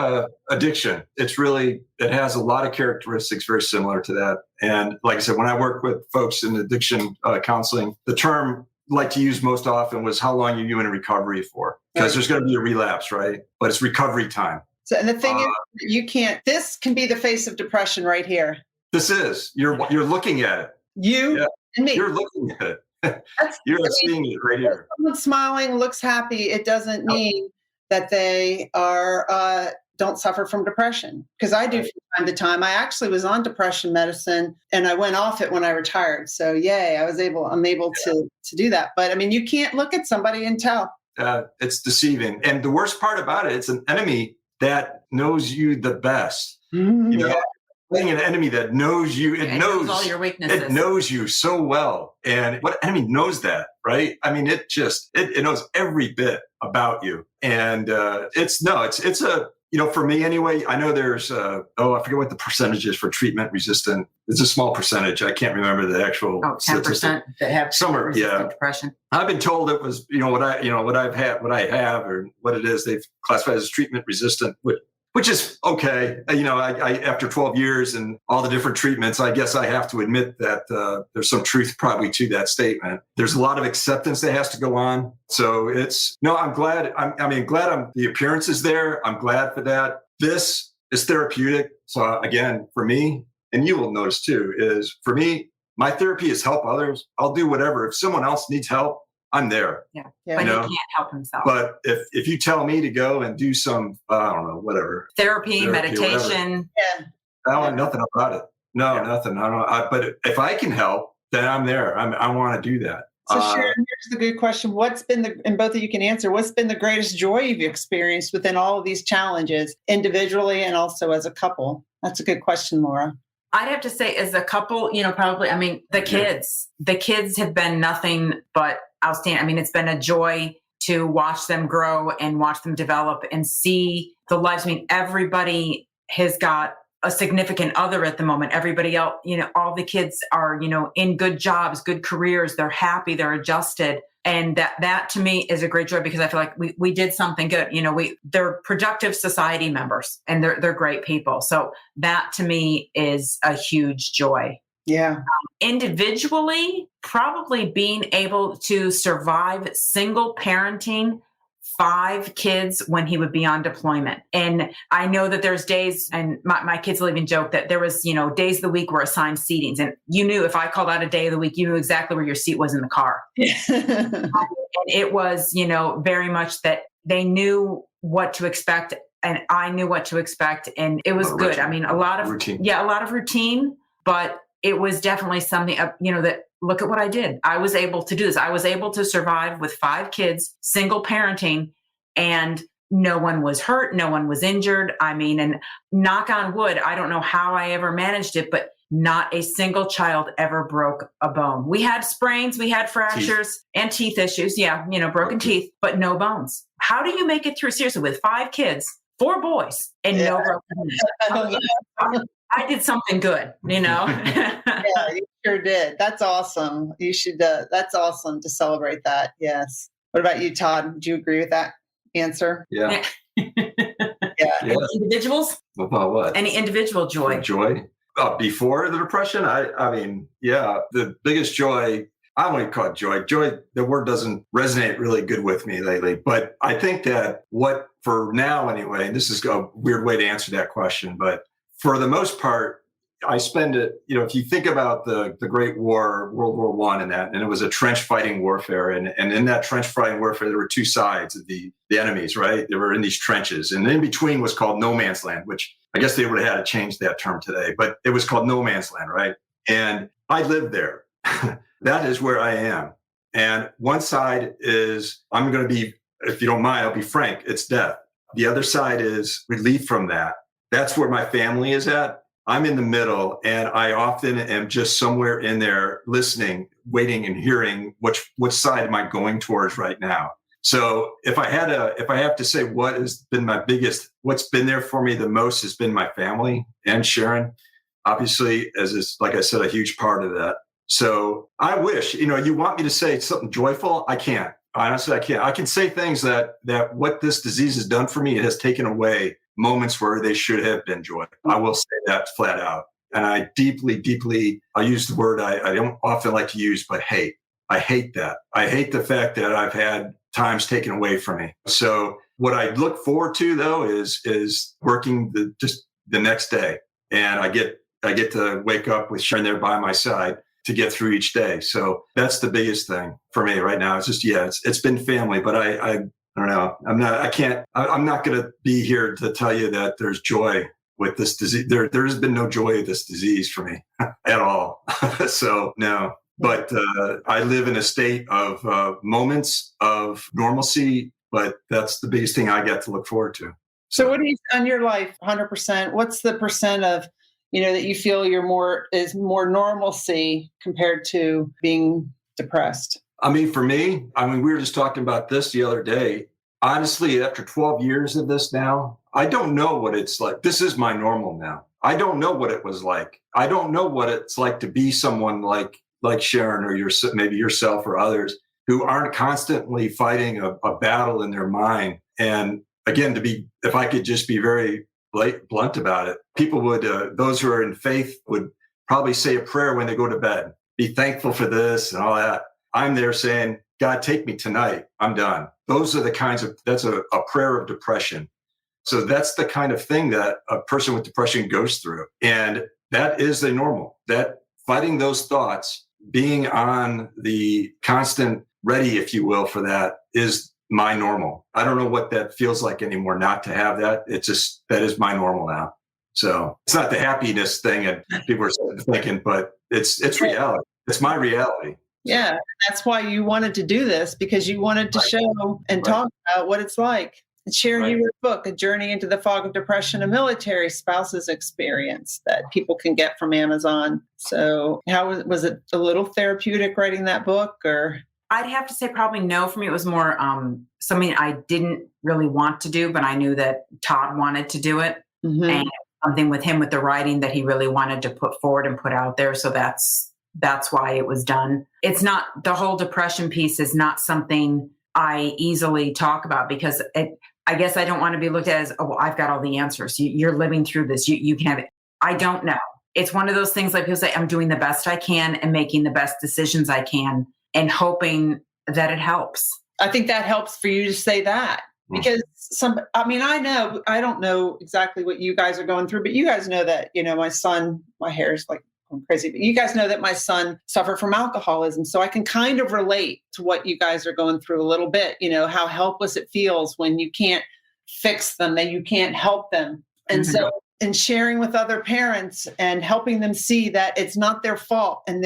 Speaker 3: addiction. It has a lot of characteristics very similar to that. And like I said, when I work with folks in addiction counseling, the term like to use most often was, how long are you in recovery for? Because there's going to be a relapse, right? But it's recovery time.
Speaker 2: So, and the thing is, this can be the face of depression right here.
Speaker 3: This is, you're looking at it.
Speaker 2: And me.
Speaker 3: You're looking at it. You're seeing it right here.
Speaker 2: Someone smiling, looks happy. It doesn't mean that they are, don't suffer from depression. Because I do from time to time. I actually was on depression medicine and I went off it when I retired. So yay, I'm able to do that. But I mean, you can't look at somebody and tell.
Speaker 3: It's deceiving. And the worst part about it, it's an enemy that knows you the best. Playing an enemy that knows you, it knows
Speaker 1: all your weaknesses.
Speaker 3: It knows you so well. And what enemy knows that, right? I mean, it knows every bit about you. And for me anyway, I know there's, I forget what the percentage is for treatment resistant. It's a small percentage. I can't remember the actual
Speaker 1: 10% that have resistant depression.
Speaker 3: I've been told it was, what I have, or what it is, they've classified as treatment resistant, which is okay. I after 12 years and all the different treatments, I guess I have to admit that there's some truth probably to that statement. There's a lot of acceptance that has to go on. So I'm glad. The appearance is there. I'm glad for that. This is therapeutic. So again, for me, and you will notice too, is for me, my therapy is help others. I'll do whatever. If someone else needs help, I'm there.
Speaker 1: Yeah. But he can't help himself.
Speaker 3: But if you tell me to go and do some, I don't know, whatever.
Speaker 1: Therapy meditation.
Speaker 3: I don't know nothing about it. No, nothing. I don't. But if I can help, then I'm there. I want to do that.
Speaker 2: So Sharon, here's the good question. And both of you can answer, what's been the greatest joy you've experienced within all of these challenges, individually and also as a couple? That's a good question, Laura.
Speaker 1: I'd have to say as a couple, probably, the kids have been nothing but outstanding. It's been a joy to watch them grow and watch them develop and see the lives. Everybody has got a significant other at the moment. Everybody else, all the kids are, in good jobs, good careers. They're happy, they're adjusted. And that to me is a great joy because I feel like we did something good. They're productive society members and they're great people. So that to me is a huge joy.
Speaker 2: Yeah.
Speaker 1: Individually, probably being able to survive single parenting 5 kids when he would be on deployment. And I know that there's days, and my kids will even joke that there was, days of the week were assigned seatings. And you knew if I called out a day of the week, you knew exactly where your seat was in the car. And it was, very much that they knew what to expect and I knew what to expect. And it was good. A lot of routine. A lot of routine, but it was definitely something, that look at what I did. I was able to do this. I was able to survive with 5 kids, single parenting, and no one was hurt. No one was injured. And knock on wood, I don't know how I ever managed it, but not a single child ever broke a bone. We had sprains, we had fractures and teeth issues. Yeah, broken teeth, but no bones. How do you make it through seriously with 5 kids, 4 boys, and no broken bones? I did something good,
Speaker 2: Yeah, you sure did. That's awesome. You should, that's awesome to celebrate that. Yes. What about you, Todd? Would you agree with that answer?
Speaker 3: Yeah.
Speaker 1: Yeah. Any individuals?
Speaker 3: About what?
Speaker 1: Any individual joy?
Speaker 3: Joy? Before the Depression? The biggest joy, I wouldn't call it joy. Joy, the word doesn't resonate really good with me lately. But I think that for now anyway, and this is a weird way to answer that question, but for the most part, I spend it, if you think about the Great War, World War I and it was a trench fighting warfare. And in that trench fighting warfare, there were 2 sides of the enemies, right? They were in these trenches. And in between was called no man's land, which I guess they would have had to change that term today, but it was called no man's land, right? And I lived there. That is where I am. And one side is, I'm going to be, if you don't mind, I'll be frank, it's death. The other side is relief from that. That's where my family is at. I'm in the middle, and I often am just somewhere in there listening, waiting and hearing which side am I going towards right now. So if I have to say what's been there for me the most has been my family and Sharon, obviously, as is, like I said, a huge part of that. So I wish, you want me to say something joyful? I can't. Honestly, I can't. I can say things that what this disease has done for me, it has taken away moments where they should have been joy. I will say that flat out. And I deeply, deeply, I use the word I don't often like to use, but hate. I hate that. I hate the fact that I've had times taken away from me. So what I look forward to though is working just the next day. And I get to wake up with Sharon there by my side to get through each day. So that's the biggest thing for me right now. It's just, it's been family, but I don't know. I'm not going to be here to tell you that there's joy with this disease. There has been no joy of this disease for me at all. So no, but I live in a state of moments of normalcy, but that's the biggest thing I get to look forward to.
Speaker 2: So what do you, on your life, 100%, what's the percent of, that you feel is more normalcy compared to being depressed?
Speaker 3: For me, we were just talking about this the other day. Honestly, after 12 years of this now, I don't know what it's like. This is my normal now. I don't know what it was like. I don't know what it's like to be someone like Sharon or maybe yourself or others who aren't constantly fighting a battle in their mind. And again, if I could just be very blunt about it, people would, those who are in faith would probably say a prayer when they go to bed, be thankful for this and all that. I'm there saying, God, take me tonight. I'm done. Those are that's a prayer of depression. So that's the kind of thing that a person with depression goes through. And that is the normal, that fighting those thoughts, being on the constant ready, if you will, for that is my normal. I don't know what that feels like anymore, not to have that. It's just, that is my normal now. So it's not the happiness thing and people are thinking, but it's reality. It's my reality.
Speaker 2: Yeah, that's why you wanted to do this, because you wanted to show and talk about what it's like. And Sharon, you wrote a book, A Journey into the Fog of Depression, a military spouse's experience, that people can get from Amazon. So how was it a little therapeutic writing that book, or?
Speaker 1: I'd have to say probably no. For me, it was more something I didn't really want to do, but I knew that Todd wanted to do it.
Speaker 2: Mm-hmm.
Speaker 1: And something with him with the writing that he really wanted to put forward and put out there. So that's why it was done. It's not, the whole depression piece is not something I easily talk about, because I guess I don't want to be looked at as, oh, well, I've got all the answers. You're living through this. You can have it. I don't know. It's one of those things, like people say, I'm doing the best I can and making the best decisions I can and hoping that it helps.
Speaker 2: I think that helps for you to say that, because I don't know exactly what you guys are going through, but you guys know that, my son, my hair is like going crazy, but you guys know that my son suffered from alcoholism. So I can kind of relate to what you guys are going through a little bit, how helpless it feels when you can't fix them, that you can't help them. And so in sharing with other parents and helping them see that it's not their fault and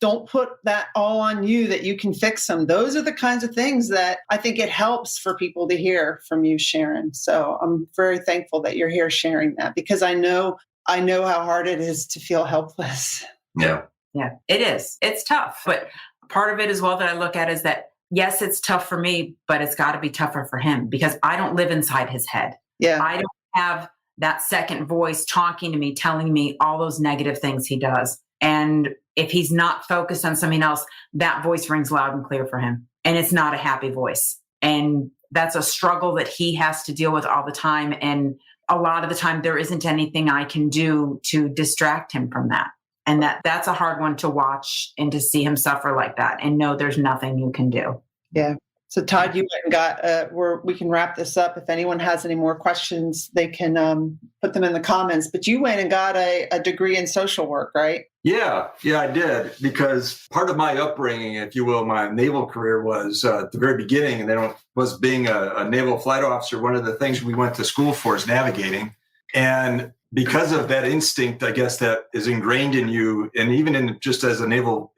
Speaker 2: don't put that all on you, that you can fix them. Those are the kinds of things that I think it helps for people to hear from you, Sharon. So I'm very thankful that you're here sharing that, because I know how hard it is to feel helpless.
Speaker 3: Yeah.
Speaker 1: Yeah, it is. It's tough. But part of it as well that I look at is that, yes, it's tough for me, but it's got to be tougher for him, because I don't live inside his head.
Speaker 2: Yeah.
Speaker 1: I don't have that second voice talking to me, telling me all those negative things he does. And if he's not focused on something else, that voice rings loud and clear for him. And it's not a happy voice. And that's a struggle that he has to deal with all the time. And a lot of the time, there isn't anything I can do to distract him from that. And that's a hard one to watch, and to see him suffer like that and know there's nothing you can do.
Speaker 2: Yeah. So Todd, you went and got, we can wrap this up. If anyone has any more questions, they can put them in the comments. But you went and got a degree in social work, right?
Speaker 3: Yeah, I did. Because part of my upbringing, if you will, my naval career was at the very beginning, and then was being a naval flight officer. One of the things we went to school for is navigating. And because of that instinct, I guess, that is ingrained in you, and even in just as in naval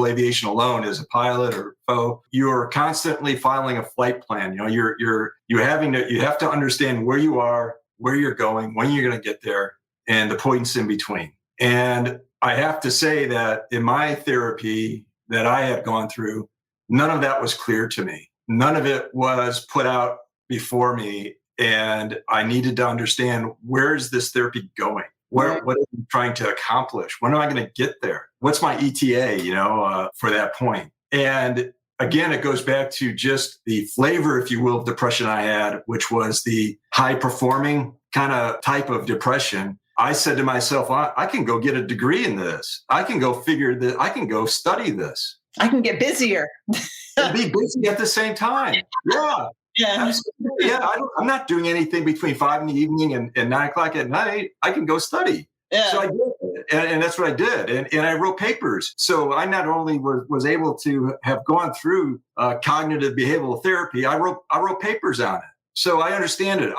Speaker 3: aviation alone, as a pilot or foe, you are constantly filing a flight plan. You have to understand where you are, where you're going, when you're going to get there, and the points in between. And I have to say that in my therapy that I had gone through, none of that was clear to me. None of it was put out before me. And I needed to understand, where is this therapy going? What am I trying to accomplish? When am I going to get there? What's my ETA, for that point? And again, it goes back to just the flavor, if you will, of depression I had, which was the high performing kind of type of depression. I said to myself, I can go get a degree in this. I can go figure this. I can go study this.
Speaker 2: I can get busier.
Speaker 3: And be busy at the same time. Yeah.
Speaker 2: Yeah.
Speaker 3: Yeah. I'm not doing anything between 5 in the evening and 9 o'clock at night. I can go study.
Speaker 2: Yeah.
Speaker 3: So I did. And that's what I did. And I wrote papers. So I not only was able to have gone through cognitive behavioral therapy, I wrote papers on it. So I understand it.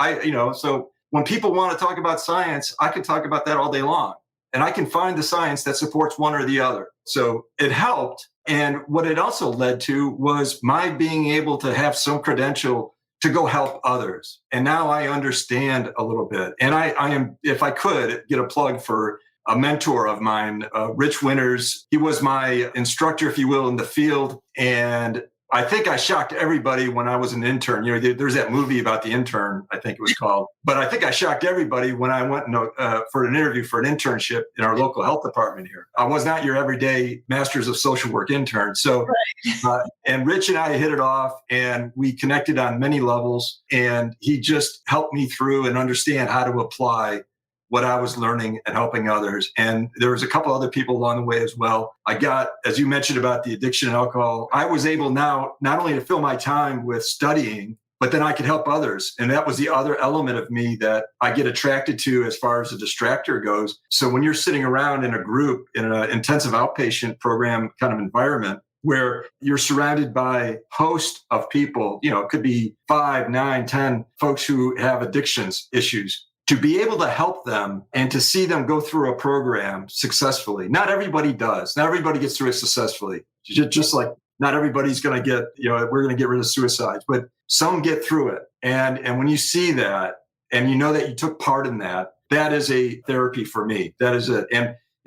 Speaker 3: So when people want to talk about science, I can talk about that all day long. And I can find the science that supports one or the other. So it helped. And what it also led to was my being able to have some credential to go help others. And now I understand a little bit. And I am, if I could get a plug for a mentor of mine, Rich Winters. He was my instructor, if you will, in the field. And I think I shocked everybody when I was an intern. There's that movie about the intern, I think it was called. But I think I shocked everybody when I went for an interview for an internship in our local health department here. I was not your everyday Masters of Social Work intern. So, and Rich and I hit it off, and we connected on many levels. And he just helped me through and understand how to apply what I was learning and helping others. And there was a couple other people along the way as well. I got, as you mentioned about the addiction and alcohol, I was able now not only to fill my time with studying, but then I could help others. And that was the other element of me that I get attracted to as far as a distractor goes. So when you're sitting around in a group in an intensive outpatient program kind of environment, where you're surrounded by a host of people, it could be 5, 9, 10 folks who have addictions issues. to be able to help them and to see them go through a program successfully. Not everybody does. Not everybody gets through it successfully. Just like not everybody's going to get, we're going to get rid of suicides, but some get through it. And when you see that and you know that you took part in that, that is a therapy for me. That is it.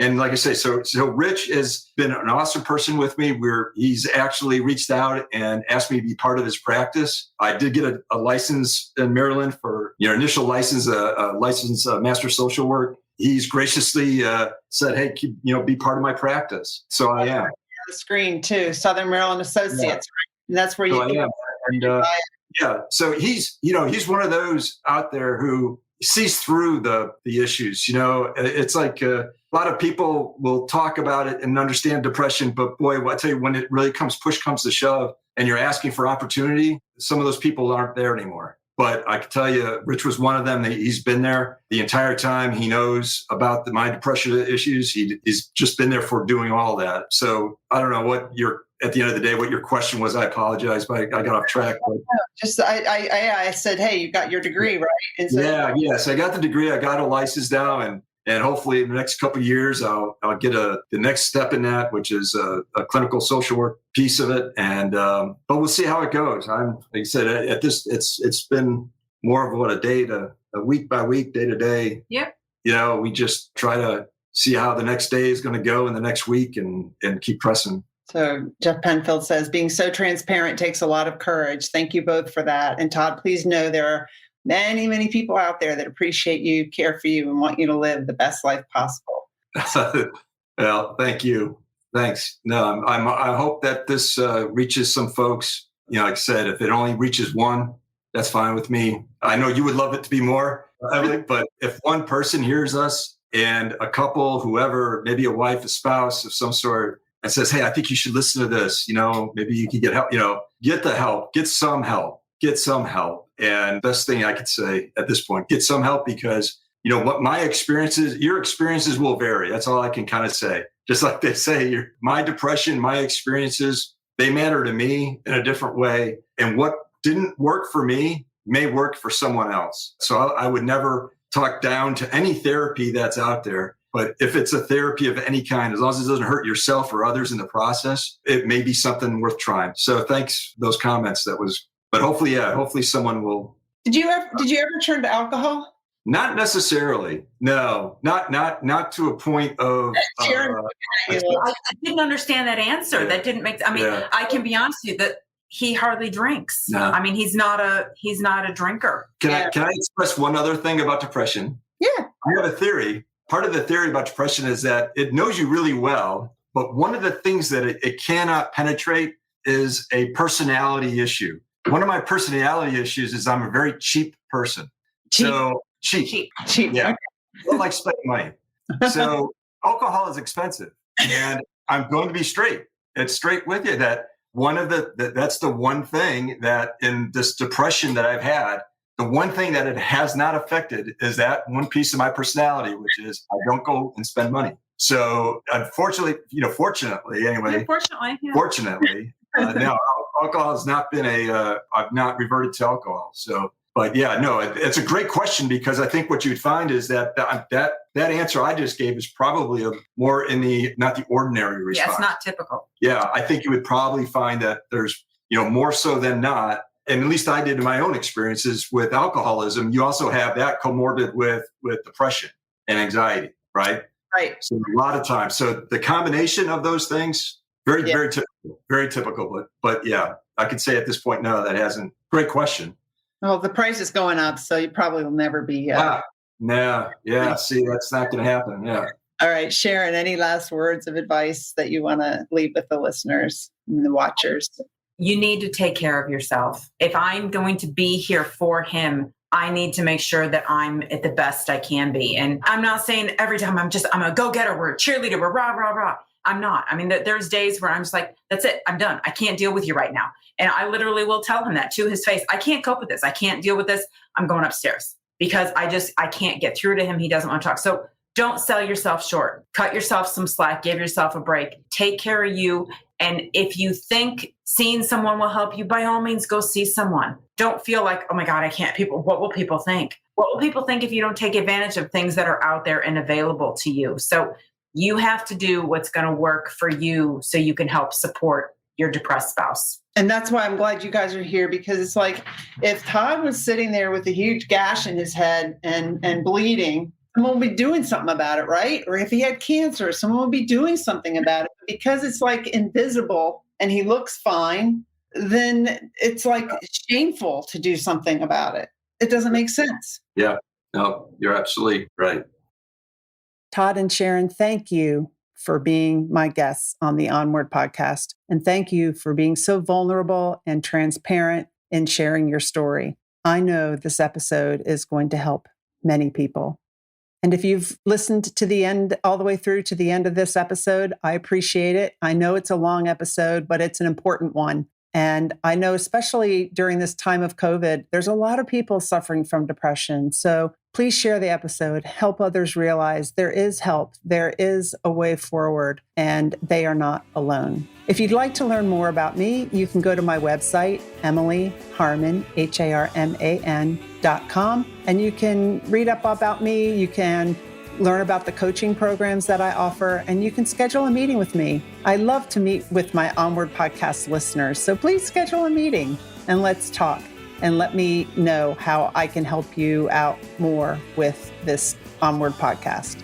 Speaker 3: And like I say, so Rich has been an awesome person with me, where he's actually reached out and asked me to be part of his practice. I did get a license in Maryland for initial license, a license master social work. He's graciously said, "Hey, be part of my practice." So I am.
Speaker 2: The screen too, Southern Maryland Associates, right? And that's where you
Speaker 3: am. And so he's one of those out there who sees through the issues. It's like a lot of people will talk about it and understand depression, but boy, I tell you, when it really push comes to shove and you're asking for opportunity, some of those people aren't there anymore. But I can tell you, Rich was one of them. He's been there the entire time. He knows about my depression issues. He's just been there for doing all that. So I don't know at the end of the day, what your question was. I apologize, but I got off track.
Speaker 2: I said, hey, you got your degree, right? And so,
Speaker 3: yes, I got the degree. I got a license now, and hopefully in the next couple of years, I'll get the next step in that, which is a clinical social work piece of it. And but we'll see how it goes. Like I said, at this, it's been more of a week by week, day to day.
Speaker 1: Yep.
Speaker 3: We just try to see how the next day is going to go in the next week, and keep pressing.
Speaker 2: So Jeff Penfield says, being so transparent takes a lot of courage. Thank you both for that. And Todd, please know there are many, many people out there that appreciate you, care for you, and want you to live the best life possible.
Speaker 3: Well, thank you. Thanks. No, I hope that this reaches some folks. Like I said, if it only reaches one, that's fine with me. I know you would love it to be more, but if one person hears us, and a couple, whoever, maybe a wife, a spouse of some sort, and says, hey, I think you should listen to this. Maybe you can get help. Get the help. Get some help. Get some help. And best thing I could say at this point, get some help, because what my experiences, your experiences will vary. That's all I can kind of say. Just like they say, my depression, my experiences, they matter to me in a different way. And what didn't work for me may work for someone else. So I would never talk down to any therapy that's out there. But if it's a therapy of any kind, as long as it doesn't hurt yourself or others in the process, it may be something worth trying. So thanks for those comments. But hopefully someone will. Did you ever
Speaker 2: turn to alcohol?
Speaker 3: Not necessarily. No, not to a point of.
Speaker 1: I didn't understand that answer. Yeah. That didn't make. I can be honest with you that he hardly drinks. No. He's not a drinker.
Speaker 3: Can I express one other thing about depression?
Speaker 2: Yeah.
Speaker 3: I have a theory. Part of the theory about depression is that it knows you really well, but one of the things that it cannot penetrate is a personality issue. One of my personality issues is I'm a very cheap person. So cheap. Yeah. I don't like spending money. So alcohol is expensive, and I'm going to be straight. It's straight with you that that's the one thing that in this depression that I've had, the one thing that it has not affected is that one piece of my personality, which is I don't go and spend money. So unfortunately, fortunately, now alcohol has not been I've not reverted to alcohol. So, but yeah, no, it's a great question, because I think what you'd find is that answer I just gave is probably more in not the ordinary response.
Speaker 1: Yeah, it's not typical.
Speaker 3: Yeah, I think you would probably find that there's, more so than not. And at least I did in my own experiences with alcoholism, you also have that comorbid with depression and anxiety, right?
Speaker 2: Right.
Speaker 3: So a lot of times, so the combination of those things, very typical. But yeah, I could say at this point, no, that hasn't. Great question.
Speaker 2: Well, the price is going up, so you probably will never be.
Speaker 3: No, yeah. See, that's not going to happen. Yeah.
Speaker 2: All right, Sharon, any last words of advice that you want to leave with the listeners and the watchers?
Speaker 1: You need to take care of yourself. If I'm going to be here for him, I need to make sure that I'm at the best I can be. And I'm not saying every time I'm a go-getter, we're a cheerleader, we're rah, rah, rah. I'm not. There's days where I'm just like, that's it. I'm done. I can't deal with you right now. And I literally will tell him that to his face. I can't cope with this. I can't deal with this. I'm going upstairs, because I can't get through to him. He doesn't want to talk. So don't sell yourself short. Cut yourself some slack. Give yourself a break. Take care of you. And if you think seeing someone will help you, by all means, go see someone. Don't feel like, oh my God, I can't. What will people think? What will people think if you don't take advantage of things that are out there and available to you? So you have to do what's going to work for you so you can help support your depressed spouse.
Speaker 2: And that's why I'm glad you guys are here, because it's like if Todd was sitting there with a huge gash in his head and bleeding, someone would be doing something about it, right? Or if he had cancer, someone would be doing something about it. Because it's like invisible and he looks fine, then it's like shameful to do something about it. It doesn't make sense.
Speaker 3: Yeah, no, you're absolutely right.
Speaker 2: Todd and Sharon, thank you for being my guests on the Onward podcast. And thank you for being so vulnerable and transparent in sharing your story. I know this episode is going to help many people. And if you've listened to the end, all the way through to the end of this episode, I appreciate it. I know it's a long episode, but it's an important one. And I know, especially during this time of COVID, there's a lot of people suffering from depression. So please share the episode, help others realize there is help, there is a way forward, and they are not alone. If you'd like to learn more about me, you can go to my website, emilyharman, HARMAN.com, and you can read up about me. You can learn about the coaching programs that I offer, and you can schedule a meeting with me. I love to meet with my Onward podcast listeners, so please schedule a meeting and let's talk and let me know how I can help you out more with this Onward podcast.